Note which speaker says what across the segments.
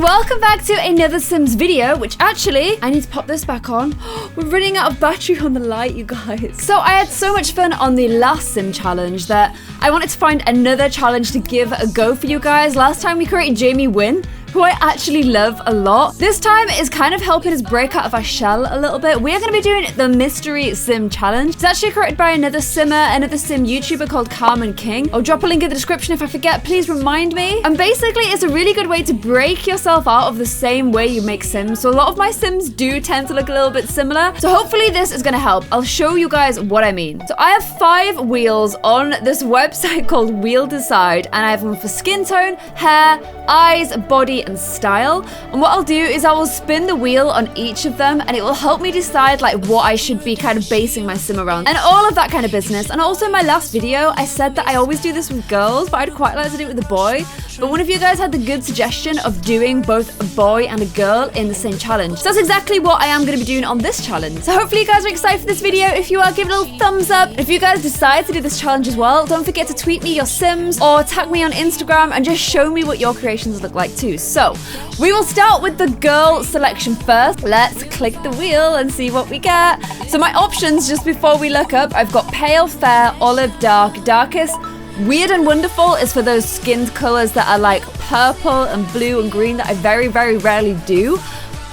Speaker 1: welcome back to another Sims video, which actually, I need to pop this back on. We're running out of battery on the light, you guys. So I had so much fun on the last Sim challenge that I wanted to find another challenge to give a go for you guys. Last time we created Jamie Wynn, who I actually love a lot. This time is kind of helping us break out of our shell a little bit. We're gonna be doing the Mystery Sim Challenge. It's actually created by another Sim YouTuber called Carmen King. I'll drop a link in the description. If I forget, please remind me. And basically, it's a really good way to break yourself out of the same way you make Sims. So a lot of my Sims do tend to look a little bit similar. So hopefully this is gonna help. I'll show you guys what I mean. So I have 5 wheels on this website called Wheel Decide, and I have one for skin tone, hair, eyes, body, and style. And what I'll do is I will spin the wheel on each of them, and it will help me decide like what I should be kind of basing my sim around and all of that kind of business. And also in my last video I said that I always do this with girls, but I'd quite like to do it with a boy. But one of you guys had the good suggestion of doing both a boy and a girl in the same challenge. So that's exactly what I am going to be doing on this challenge. So hopefully you guys are excited for this video. If you are, give it a little thumbs up. If you guys decide to do this challenge as well, don't forget to tweet me your Sims or tag me on Instagram and just show me what your creations look like too. So we will start with the girl selection first. Let's click the wheel and see what we get. So my options, just before we look up, I've got pale, fair, olive, dark, darkest. Weird and wonderful is for those skin colors that are like purple and blue and green that I very, very rarely do.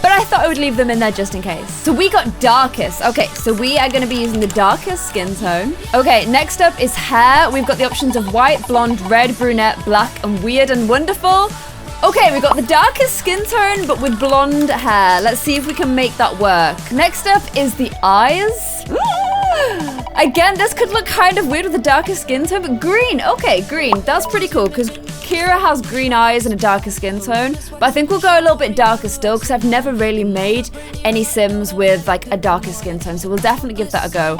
Speaker 1: But I thought I would leave them in there just in case. So we got darkest. Okay, so we are going to be using the darkest skin tone. Okay, next up is hair. We've got the options of white, blonde, red, brunette, black, and weird and wonderful. Okay, we got the darkest skin tone, but with blonde hair. Let's see if we can make that work. Next up is the eyes. Again, this could look kind of weird with the darkest skin tone, but green. Okay, green. That's pretty cool because Kira has green eyes and a darker skin tone, but I think we'll go a little bit darker still because I've never really made any Sims with like a darker skin tone, so we'll definitely give that a go.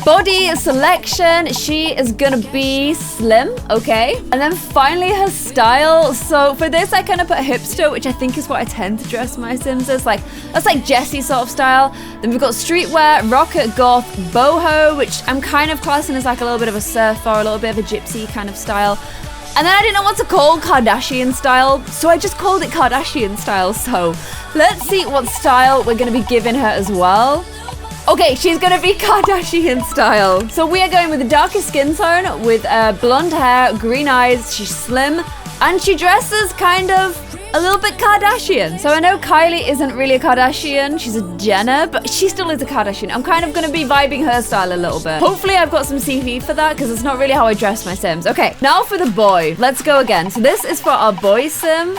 Speaker 1: Body selection, she is gonna be slim, okay? And then finally her style. So for this, I kind of put hipster, which I think is what I tend to dress my Sims as. Like, that's like Jessie sort of style. Then we've got streetwear, rocker, goth, boho, which I'm kind of classing as like a little bit of a surfer or a little bit of a gypsy kind of style. And then I didn't know what to call Kardashian style, so I just called it Kardashian style. So let's see what style we're going to be giving her as well. Okay, she's going to be Kardashian style. So we are going with the darkest skin tone with blonde hair, green eyes. She's slim and she dresses kind of a little bit Kardashian. So I know Kylie isn't really a Kardashian, she's a Jenner, but she still is a Kardashian. I'm kind of going to be vibing her style a little bit. Hopefully I've got some CV for that because it's not really how I dress my Sims. Okay, now for the boy. Let's go again. So this is for our boy Sim.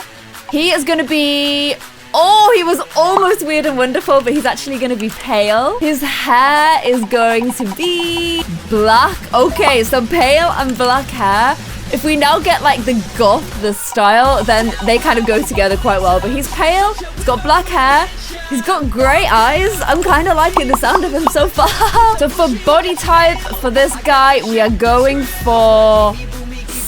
Speaker 1: He is going to be... Oh, he was almost weird and wonderful, but he's actually going to be pale. His hair is going to be black. Okay, so pale and black hair. If we now get like the goth, the style, then they kind of go together quite well. But he's pale, he's got black hair, he's got grey eyes. I'm kind of liking the sound of him so far. So for body type, for this guy, we are going for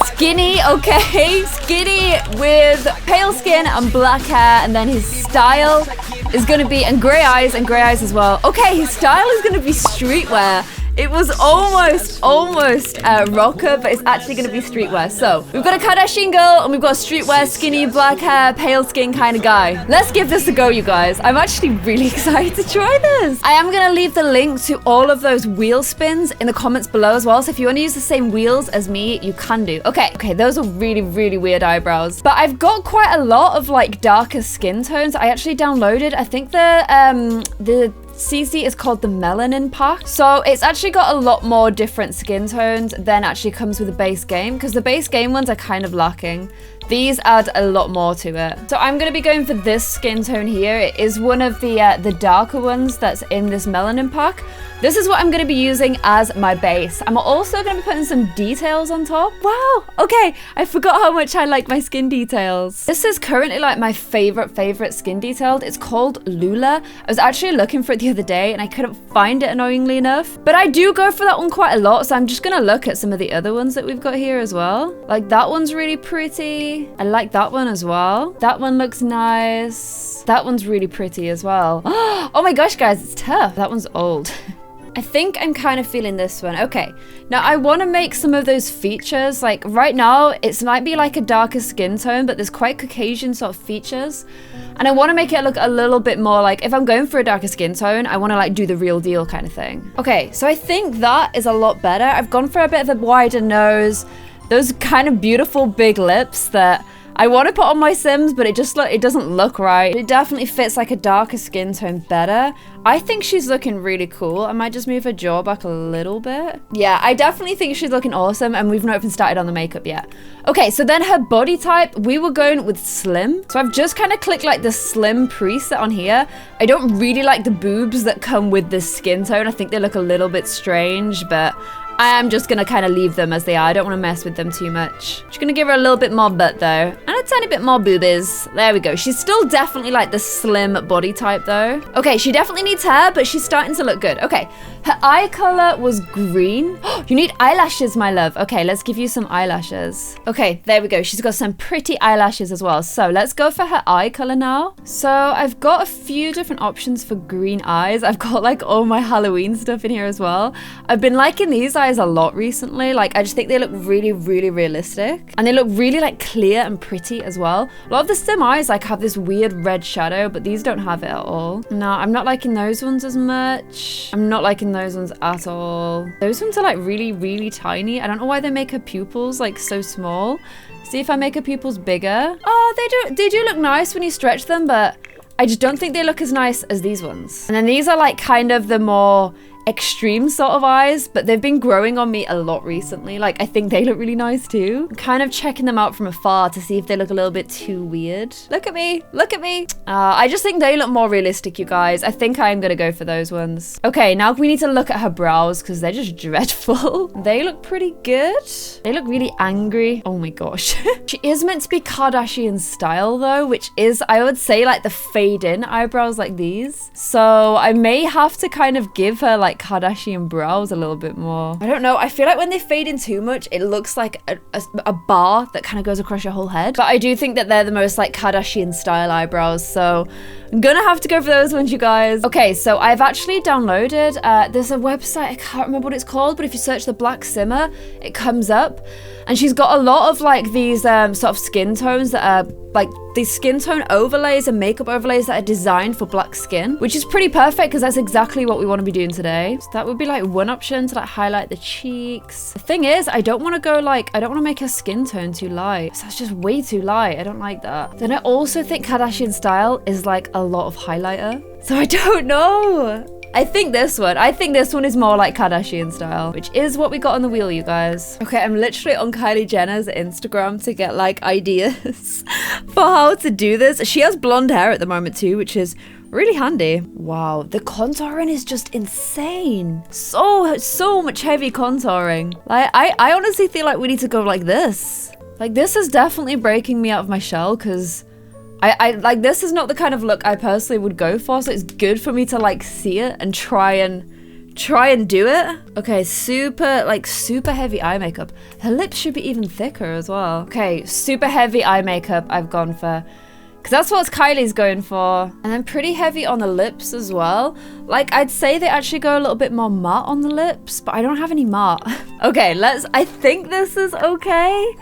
Speaker 1: skinny, okay? Skinny with pale skin and black hair. And then his style is going to be, and grey eyes as well. Okay, his style is going to be streetwear. It was almost rocker, but it's actually going to be streetwear. So we've got a Kardashian girl and we've got a streetwear, skinny, black hair, pale skin kind of guy. Let's give this a go, you guys. I'm actually really excited to try this. I am going to leave the link to all of those wheel spins in the comments below as well. So if you want to use the same wheels as me, you can do. Okay, those are really, really weird eyebrows. But I've got quite a lot of like darker skin tones. I actually downloaded, I think the CC is called the Melanin Pack. So it's actually got a lot more different skin tones than actually comes with the base game, because the base game ones are kind of lacking. These add a lot more to it. So I'm going to be going for this skin tone here. It is one of the darker ones that's in this Melanin Pack. This is what I'm going to be using as my base. I'm also going to be putting some details on top. Wow. Okay. I forgot how much I like my skin details. This is currently like my favorite skin detail. It's called Lula. I was actually looking for it the other day and I couldn't find it, annoyingly enough. But I do go for that one quite a lot. So I'm just going to look at some of the other ones that we've got here as well. Like that one's really pretty. I like that one as well. That one looks nice. That one's really pretty as well. Oh my gosh, guys, it's tough. That one's old. I think I'm kind of feeling this one. Okay, now I want to make some of those features. Like right now, it might be like a darker skin tone, but there's quite Caucasian sort of features. And I want to make it look a little bit more like, if I'm going for a darker skin tone, I want to like do the real deal kind of thing. Okay, so I think that is a lot better. I've gone for a bit of a wider nose, those kind of beautiful big lips that I want to put on my Sims, but it doesn't look right. It definitely fits like a darker skin tone better. I think she's looking really cool. I might just move her jaw back a little bit. Yeah, I definitely think she's looking awesome, and we've not even started on the makeup yet. Okay, so then her body type, we were going with slim. So I've just kind of clicked like the slim preset on here. I don't really like the boobs that come with this skin tone. I think they look a little bit strange, but I am just gonna kind of leave them as they are. I don't want to mess with them too much. Just gonna give her a little bit more butt though, and a tiny bit more boobies. There we go. She's still definitely like the slim body type though. Okay, she definitely needs hair, but she's starting to look good. Okay, her eye color was green. You need eyelashes, my love. Okay, let's give you some eyelashes. Okay, there we go. She's got some pretty eyelashes as well. So let's go for her eye color now. So I've got a few different options for green eyes. I've got like all my Halloween stuff in here as well. I've been liking these eyes a lot recently. Like I just think they look really, really realistic, and they look really like clear and pretty as well. A lot of the Sim eyes like have this weird red shadow, but these don't have it at all. No, I'm not liking those ones as much. I'm not liking those ones at all. Those ones are like really, really tiny. I don't know why they make her pupils like so small. See if I make her pupils bigger. Oh, they do look nice when you stretch them, but I just don't think they look as nice as these ones. And then these are like kind of the more extreme sort of eyes, but they've been growing on me a lot recently. Like I think they look really nice too. I'm kind of checking them out from afar to see if they look a little bit too weird. Look at me, look at me. I just think they look more realistic, you guys. I think I'm gonna go for those ones. Okay, now we need to look at her brows because they're just dreadful. They look pretty good. They look really angry. Oh my gosh. She is meant to be Kardashian style though, which is, I would say, like the fade in eyebrows like these. So I may have to kind of give her like Kardashian brows a little bit more. I don't know. I feel like when they fade in too much, it looks like a bar that kind of goes across your whole head. But I do think that they're the most like Kardashian style eyebrows. So I'm gonna have to go for those ones, you guys. Okay, so I've actually downloaded, there's a website, I can't remember what it's called, but if you search the Black Simmer, it comes up. And she's got a lot of like these sort of skin tones that are like these skin tone overlays and makeup overlays that are designed for black skin, which is pretty perfect because that's exactly what we want to be doing today. So that would be like one option to like highlight the cheeks. The thing is, I don't want to go like, I don't want to make her skin tone too light. So that's just way too light. I don't like that. Then I also think Kardashian style is like a lot of highlighter. So I don't know. I think this one is more like Kardashian style, which is what we got on the wheel, you guys. Okay, I'm literally on Kylie Jenner's Instagram to get like ideas for how to do this. She has blonde hair at the moment too, which is really handy. Wow, the contouring is just insane. So much heavy contouring. Like, I honestly feel like we need to go like this. Like, this is definitely breaking me out of my shell because I like, this is not the kind of look I personally would go for, so it's good for me to like see it and try and do it. Okay, super heavy eye makeup. Her lips should be even thicker as well. Okay, super heavy eye makeup I've gone for, because that's what Kylie's going for. And then pretty heavy on the lips as well. Like, I'd say they actually go a little bit more matte on the lips, but I don't have any matte. Okay, I think this is okay.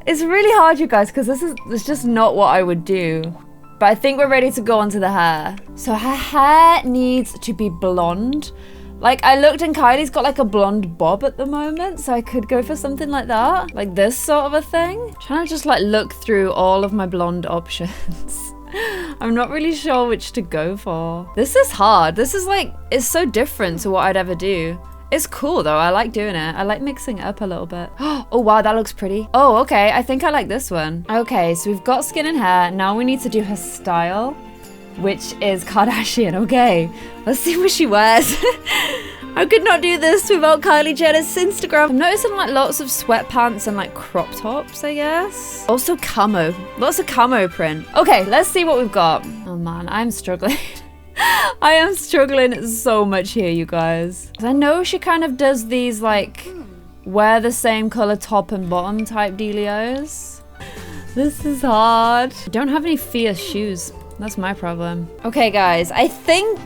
Speaker 1: It's really hard, you guys, because it's just not what I would do. But I think we're ready to go on to the hair. So her hair needs to be blonde. Like, I looked and Kylie's got like a blonde bob at the moment, so I could go for something like that. Like this sort of a thing. Trying to just like look through all of my blonde options. I'm not really sure which to go for. This is hard. This is like, it's so different to what I'd ever do. It's cool though, I like doing it. I like mixing it up a little bit. Oh wow, that looks pretty. Oh, okay, I think I like this one. Okay, so we've got skin and hair. Now we need to do her style, which is Kardashian. Okay, let's see what she wears. I could not do this without Kylie Jenner's Instagram. I'm noticing like lots of sweatpants and like crop tops, I guess. Also camo, lots of camo print. Okay, let's see what we've got. Oh man, I'm struggling. I am struggling so much here, you guys. I know she kind of does these like wear the same color top and bottom type dealios. This is hard. I don't have any fierce shoes. That's my problem. Okay, guys, I think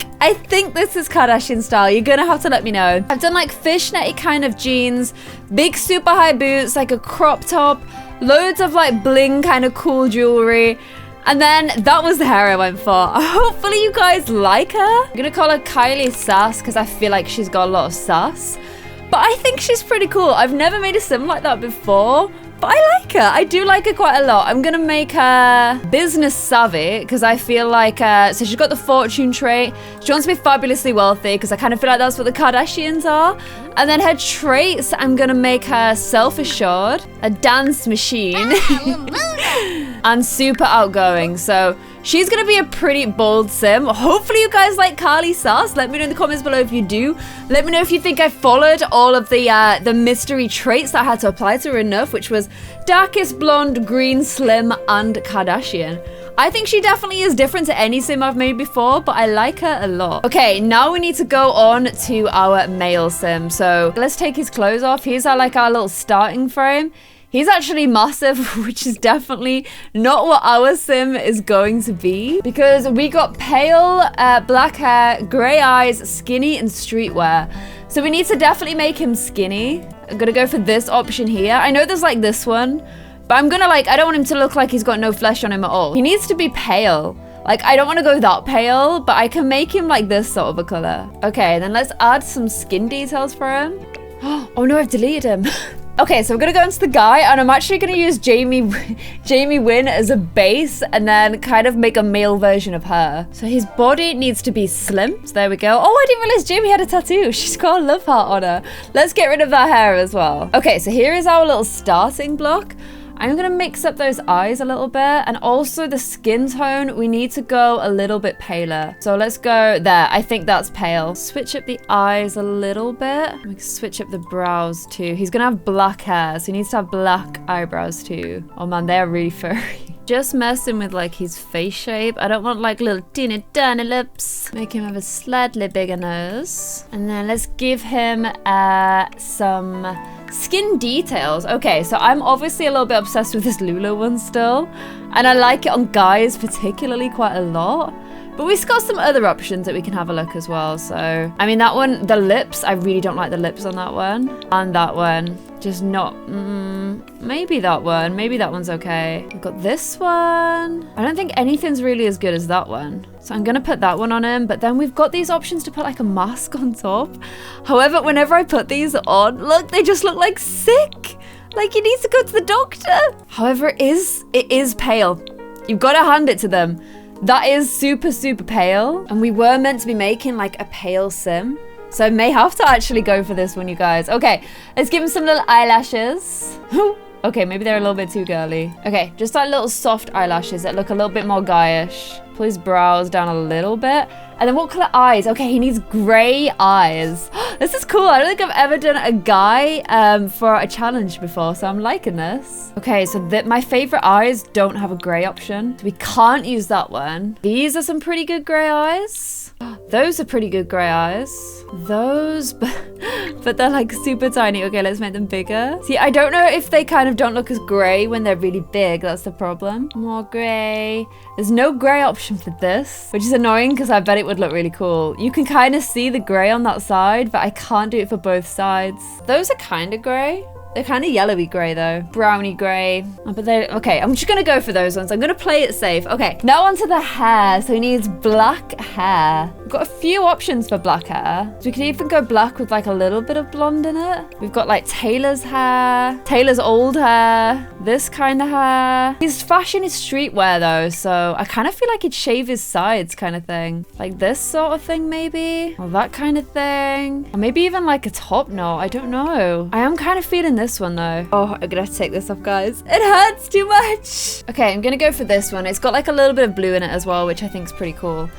Speaker 1: this is Kardashian style. You're gonna have to let me know. I've done like fishnetty kind of jeans, big super high boots, like a crop top, loads of like bling kind of cool jewelry. And then that was the hair I went for. Hopefully you guys like her. I'm gonna call her Kylie Sass because I feel like she's got a lot of sass. But I think she's pretty cool. I've never made a sim like that before, but I like her. I do like her quite a lot. I'm gonna make her business savvy because I feel like, so she's got the fortune trait. She wants to be fabulously wealthy because I kind of feel like that's what the Kardashians are. And then her traits, I'm gonna make her self-assured, a dance machine, and super outgoing. So she's gonna be a pretty bold sim. Hopefully you guys like Kylie Sass. Let me know in the comments below if you do. Let me know if you think I followed all of the mystery traits that I had to apply to her enough, which was darkest blonde, green, slim, and Kardashian. I think she definitely is different to any sim I've made before, but I like her a lot. Okay, now we need to go on to our male sim. So let's take his clothes off. Here's our little starting frame. He's actually massive, which is definitely not what our sim is going to be, because we got pale, black hair, gray eyes, skinny, and streetwear. So we need to definitely make him skinny. I'm gonna go for this option here. I know there's like this one, but I'm gonna I don't want him to look like he's got no flesh on him at all. He needs to be pale. Like, I don't want to go that pale, but I can make him like this sort of a color. Okay, then let's add some skin details for him. Oh no, I've deleted him. Okay, so we're gonna go into the guy, and I'm actually gonna use Jamie Wynn as a base, and then kind of make a male version of her. So his body needs to be slim. So there we go. Oh, I didn't realize Jamie had a tattoo. She's got a love heart on her. Let's get rid of that hair as well. Okay, so here is our little starting block. I'm gonna mix up those eyes a little bit, and also the skin tone, we need to go a little bit paler. So let's go there. I think that's pale. Switch up the eyes a little bit. We can switch up the brows too. He's gonna have black hair, so he needs to have black eyebrows too. Oh man, they're really furry. Just messing with like his face shape. I don't want like little teeny tiny lips. Make him have a slightly bigger nose. And then let's give him some skin details. Okay, so I'm obviously a little bit obsessed with this Lula one still, and I like it on guys particularly quite a lot. But we've got some other options that we can have a look as well. So, I mean, that one, the lips, I really don't like the lips on that one. And that one, just not, maybe that one. Maybe that one's okay. We've got this one. I don't think anything's really as good as that one. So I'm gonna put that one on him, but then we've got these options to put like a mask on top. However, whenever I put these on, look, they just look like sick. Like he needs to go to the doctor. However, it is pale. You've got to hand it to them. That is super, super pale. And we were meant to be making like a pale sim. So I may have to actually go for this one, you guys. Okay, let's give him some little eyelashes. Okay, maybe they're a little bit too girly. Okay, just like little soft eyelashes that look a little bit more guyish. Pull his brows down a little bit. And then what color eyes? Okay, he needs gray eyes. This is cool. I don't think I've ever done a guy for a challenge before, so I'm liking this. Okay, so my favorite eyes don't have a gray option. So we can't use that one. These are some pretty good gray eyes. Those are pretty good gray eyes. Those, but they're like super tiny. Okay, let's make them bigger. See, I don't know if they kind of don't look as gray when they're really big. That's the problem. More gray. There's no gray option for this, which is annoying because I bet it would look really cool. You can kind of see the gray on that side, but I can't do it for both sides. Those are kind of gray. They're kind of yellowy gray though. Browny gray. Oh, but they're, okay, I'm just gonna go for those ones. I'm gonna play it safe. Okay, now onto the hair. So he needs black hair. We've got a few options for black hair. So we could even go black with like a little bit of blonde in it. We've got like Taylor's hair, Taylor's old hair, this kind of hair. His fashion is streetwear though, so I kind of feel like he'd shave his sides kind of thing. Like this sort of thing maybe, or that kind of thing. Or maybe even like a top knot, I don't know. I am kind of feeling this one though. Oh, I'm gonna have to take this off, guys. It hurts too much. Okay, I'm gonna go for this one. It's got like a little bit of blue in it as well, which I think is pretty cool.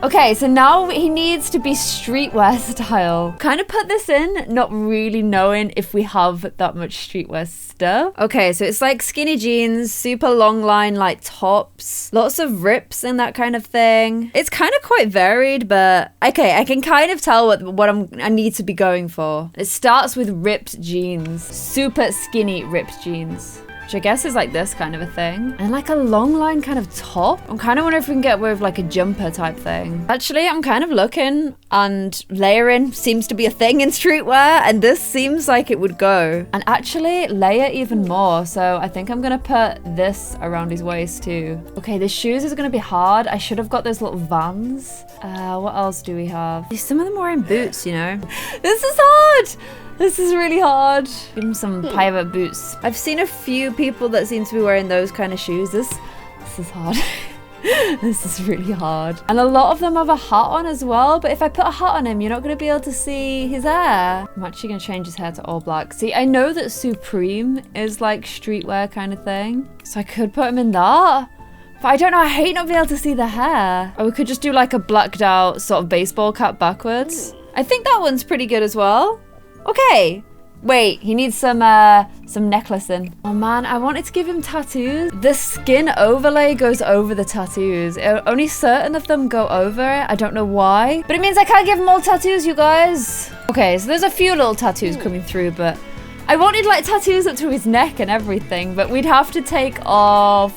Speaker 1: Okay, so now he needs to be streetwear style. Kind of put this in, not really knowing if we have that much streetwear stuff. Okay, so it's like skinny jeans, super long line like tops, lots of rips and that kind of thing. It's kind of quite varied, but okay, I can kind of tell what I need to be going for. It starts with ripped jeans, super skinny ripped jeans. which I guess is like this kind of a thing. And like a long line kind of top. I'm kind of wondering if we can get away with like a jumper type thing. Actually, I'm kind of looking, and layering seems to be a thing in streetwear, and this seems like it would go. And actually layer even more. So I think I'm gonna put this around his waist too. Okay, the shoes is gonna be hard. I should have got those little Vans. What else do we have? Some of them are wearing boots, you know. This is hard. This is really hard. Give him some pirate boots. I've seen a few people that seem to be wearing those kind of shoes. This is hard. This is really hard. And a lot of them have a hat on as well, but if I put a hat on him, you're not going to be able to see his hair. I'm actually going to change his hair to all black. See, I know that Supreme is like streetwear kind of thing, so I could put him in that. But I don't know, I hate not being able to see the hair. Or we could just do like a blacked out sort of baseball cap backwards. I think that one's pretty good as well. Okay. Wait, he needs some necklacing. Oh man, I wanted to give him tattoos. The skin overlay goes over the tattoos. Only certain of them go over it. I don't know why. But it means I can't give him all tattoos, you guys. Okay, so there's a few little tattoos coming through, but I wanted like tattoos up to his neck and everything, but we'd have to take off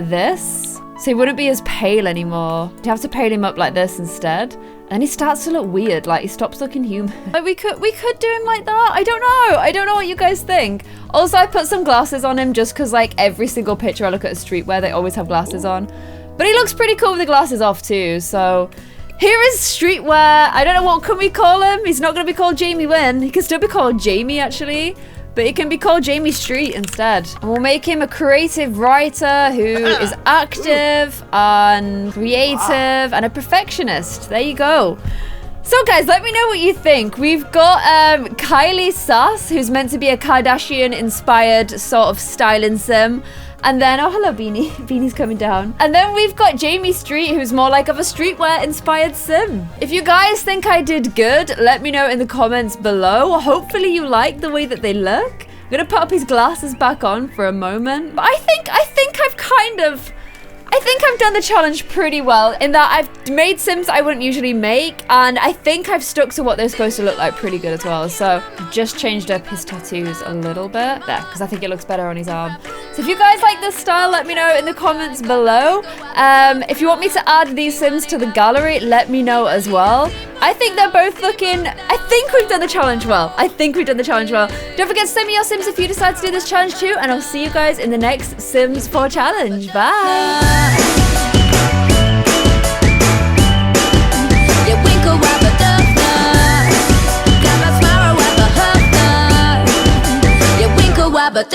Speaker 1: this. So he wouldn't be as pale anymore. We'd have to pale him up like this instead. And he starts to look weird, like he stops looking human. Like we could do him like that. I don't know. I don't know what you guys think. Also, I put some glasses on him just because like every single picture I look at a streetwear, they always have glasses on. But he looks pretty cool with the glasses off too. So here is streetwear. I don't know, what can we call him? He's not going to be called Jamie Wynn. He can still be called Jamie actually. But he can be called Jamie Street instead. And we'll make him a creative writer who is active and creative and a perfectionist. There you go. So guys, let me know what you think. We've got Kylie Sass, who's meant to be a Kardashian inspired sort of styling sim. And then, oh hello Beanie, Beanie's coming down. And then we've got Jamie Street, who's more like of a streetwear inspired sim. If you guys think I did good, let me know in the comments below. Hopefully you like the way that they look. I'm gonna put up his glasses back on for a moment. But I think I've done the challenge pretty well in that I've made sims I wouldn't usually make, and I think I've stuck to what they're supposed to look like pretty good as well. So I've just changed up his tattoos a little bit there because I think it looks better on his arm. So if you guys like this style, let me know in the comments below. If you want me to add these sims to the gallery, let me know as well. I think they're both looking, I think we've done the challenge well. Don't forget to send me your sims if you decide to do this challenge too, and I'll see you guys in the next Sims 4 challenge. Bye. But